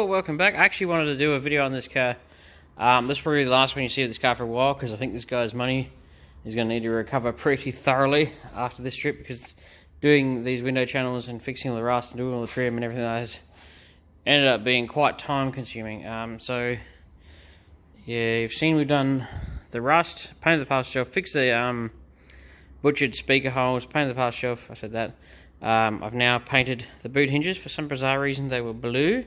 Hello, welcome back. I actually wanted to do a video on this car. This is probably the last one you see of this car for a while, because I think this guy's money is going to need to recover pretty thoroughly after this trip, because doing these window channels and fixing all the rust and doing all the trim and everything like that has ended up being quite time consuming. So yeah, you've seen we've done the rust, painted the parcel shelf, fixed the butchered speaker holes, painted the parcel shelf, I said that. I've now painted the boot hinges. For some bizarre reason they were blue.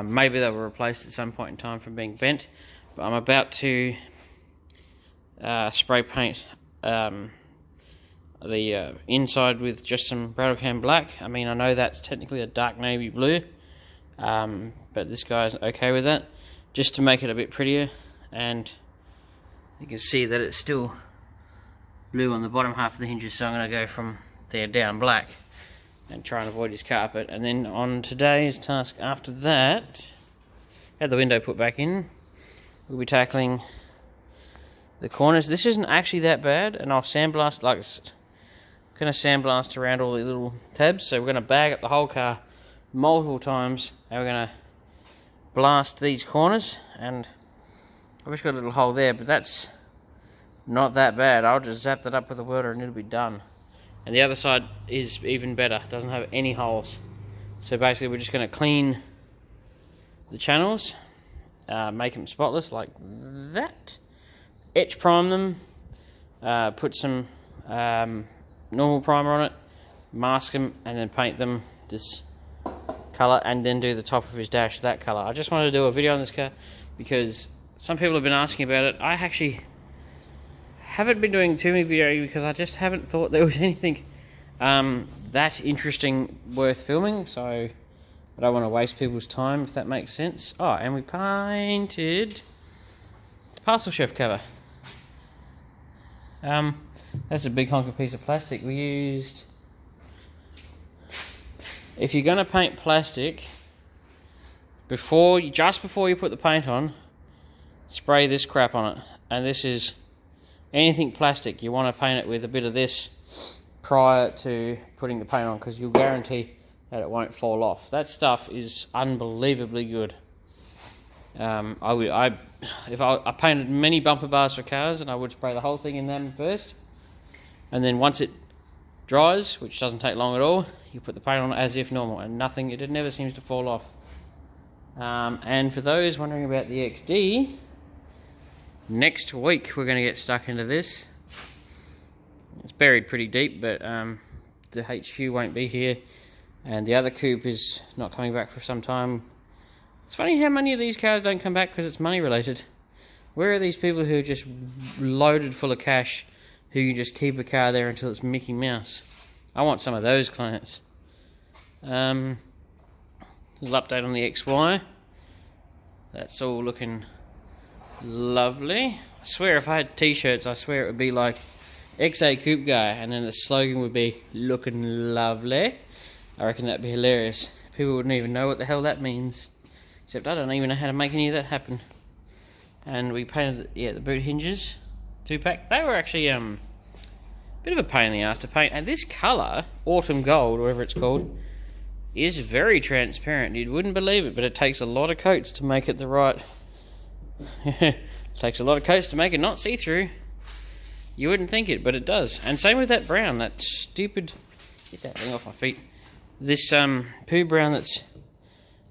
Maybe they were replaced at some point in time from being bent. But I'm about to spray paint the inside with just some Brattle Cam black. I mean, I know that's technically a dark navy blue, but this guy's okay with that, just to make it a bit prettier. And you can see that it's still blue on the bottom half of the hinges, so I'm going to go from there down black and try and avoid his carpet. And then on today's task after that, had the window put back in, we'll be tackling the corners. This isn't actually that bad, and I'll sandblast, like, going to sandblast around all the little tabs. So we're going to bag up the whole car multiple times, and we're going to blast these corners. And I've just got a little hole there, but that's not that bad. I'll just zap that up with a welder and it'll be done. And the other side is even better, doesn't have any holes. So basically we're just going to clean the channels, make them spotless like that, etch prime them, put some normal primer on it, mask them, and then paint them this colour, and then do the top of his dash that colour. I just wanted to do a video on this car because some people have been asking about it. I actually haven't been doing too many videos because I just haven't thought there was anything that interesting worth filming, so I don't want to waste people's time, if that makes sense. Oh, and we painted the parcel shelf cover. That's a big honking piece of plastic. We used, if you're going to paint plastic, just before you put the paint on, spray this crap on it. And this is anything plastic, you want to paint it with a bit of this prior to putting the paint on, because you'll guarantee that it won't fall off. That stuff is unbelievably good. I painted many bumper bars for cars, and I would spray the whole thing in them first, and then once it dries, which doesn't take long at all, you put the paint on as if normal, and nothing, it never seems to fall off. And for those wondering about the XD, next week we're going to get stuck into this. It's buried pretty deep, but the HQ won't be here, and the other coupe is not coming back for some time. It's funny how many of these cars don't come back because it's money related. Where are these people who are just loaded full of cash, who can just keep a car there until it's Mickey Mouse? I want some of those clients. Little update on the XY. That's all looking lovely. I swear if I had t-shirts, I swear it would be like XA Coupe Guy, and then the slogan would be looking lovely. I reckon that'd be hilarious. People wouldn't even know what the hell that means, except I don't even know how to make any of that happen. And we painted the boot hinges 2-pack. They were actually a bit of a pain in the ass to paint, and this colour, autumn gold, whatever it's called, is very transparent. You wouldn't believe it, but it takes a lot of coats to make it the right it takes a lot of coats to make it not see-through. You wouldn't think it, but it does. And same with that brown, that stupid, get that thing off my feet, this poo brown that's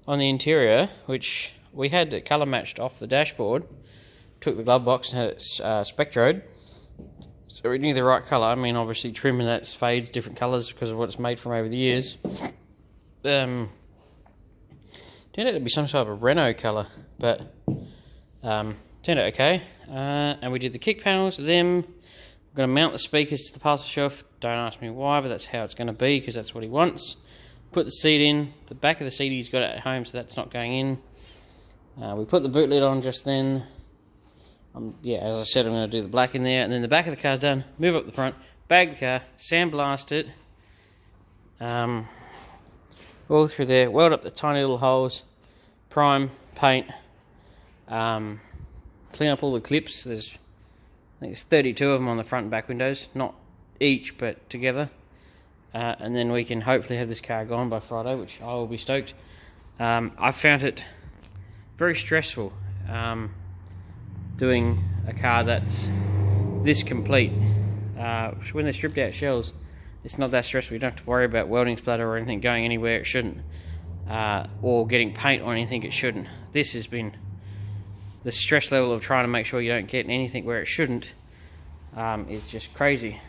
on the interior, which we had it colour matched off the dashboard. Took the glove box and had it spectroed, so we knew the right colour. I mean, obviously trim and that fades different colours because of what it's made from over the years. Turned out to be some sort of a Renault colour, but turned out okay. And we did the kick panels, them. We're going to mount the speakers to the parcel shelf. Don't ask me why, but that's how it's going to be, because that's what he wants. Put the seat in. The back of the seat he's got it at home, so that's not going in. We put the boot lid on just then. Yeah, as I said, I'm going to do the black in there, and then the back of the car's done. Move up the front, bag the car, sandblast it. All through there, weld up the tiny little holes, prime, paint, clean up all the clips. There's, I think it's 32 of them on the front and back windows, not each, but together. And then we can hopefully have this car gone by Friday, which I will be stoked. I found it very stressful doing a car that's this complete. When they're stripped out shells, it's not that stressful. You don't have to worry about welding splatter or anything going anywhere it shouldn't, or getting paint on anything it shouldn't. This has been the stress level of trying to make sure you don't get anything where it shouldn't is just crazy.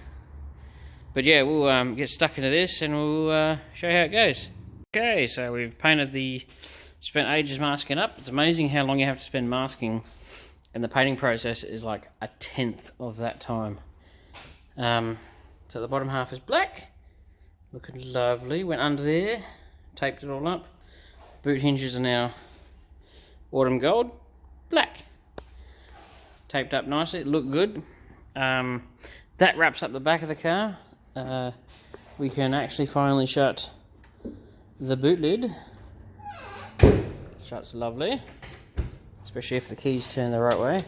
But yeah, we'll get stuck into this and we'll show you how it goes. Okay, so we've spent ages masking up. It's amazing how long you have to spend masking, and the painting process is like 1/10 of that time. So the bottom half is black, looking lovely. Went under there, taped it all up. Boot hinges are now autumn gold, black. Taped up nicely, it looked good. That wraps up the back of the car. We can actually finally shut the boot lid. Shuts lovely, especially if the keys turn the right way.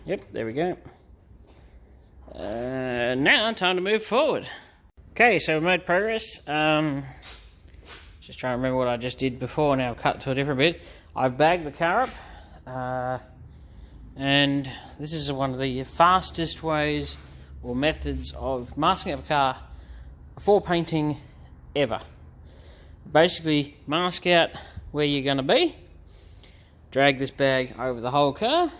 Yep, there we go. Now time to move forward. Okay, so we made progress. Just trying to remember what I just did before. Now I've cut to a different bit. I've bagged the car up, and this is one of the fastest ways or methods of masking up a car for painting ever. Basically, mask out where you're going to be, drag this bag over the whole car,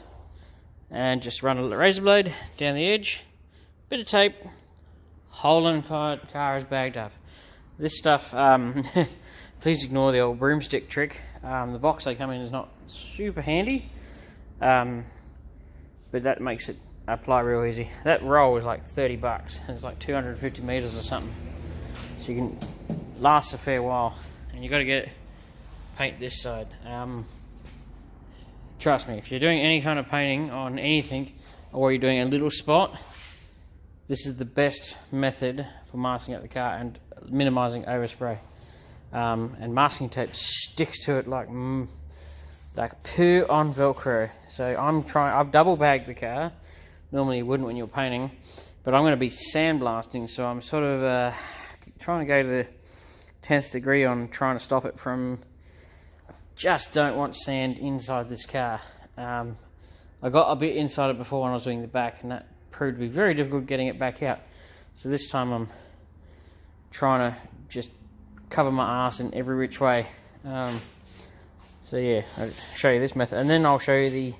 and just run a razor blade down the edge, bit of tape, holden car is bagged up. This stuff, please ignore the old broomstick trick. The box they come in is not super handy, but that makes it apply real easy. That roll is like 30 bucks, and it's like 250 meters or something, so you can last a fair while. And you've got to paint this side. Trust me, if you're doing any kind of painting on anything, or you're doing a little spot, this is the best method for masking up the car and minimizing overspray. And masking tape sticks to it like poo on Velcro. So I've double bagged the car. Normally you wouldn't when you're painting, but I'm going to be sandblasting, so I'm sort of trying to go to the 10th degree on trying to stop it from. Just don't want sand inside this car. I got a bit inside it before when I was doing the back, and that proved to be very difficult getting it back out. So this time I'm trying to just cover my ass in every which way. So yeah, I'll show you this method, and then I'll show you the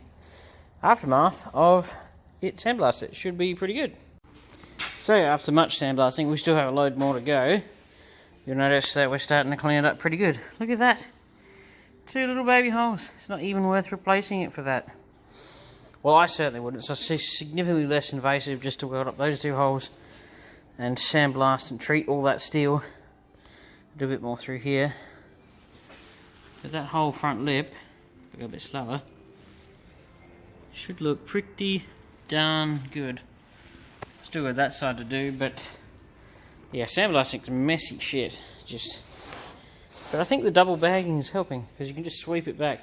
aftermath of it sandblasted. It should be pretty good. So after much sandblasting, we still have a load more to go. You'll notice that we're starting to clean it up pretty good. Look at that. 2 little baby holes. It's not even worth replacing it for that. Well, I certainly wouldn't. It's significantly less invasive just to weld up those 2 holes and sandblast and treat all that steel. Do a bit more through here. But that whole front lip, if I go a bit slower, should look pretty darn good. Still got that side to do, but yeah, sandblasting's messy shit. But I think the double bagging is helping, because you can just sweep it back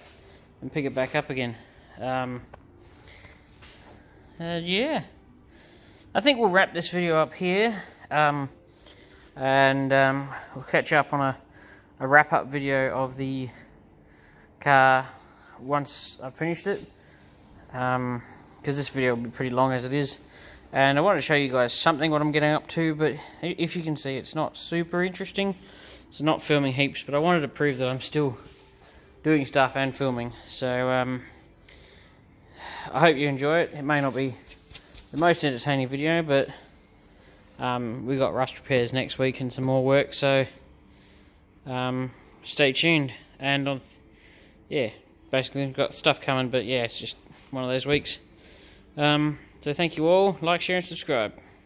and pick it back up again. Yeah, I think we'll wrap this video up here, and we'll catch up on a wrap-up video of the car once I've finished it, because this video will be pretty long as it is. And I wanted to show you guys something what I'm getting up to, but if you can see, it's not super interesting. So not filming heaps, but I wanted to prove that I'm still doing stuff and filming. So I hope you enjoy it. It may not be the most entertaining video, but we got rust repairs next week and some more work, so stay tuned. And yeah, basically we've got stuff coming, but yeah, it's just one of those weeks. So thank you all. Like, share and subscribe.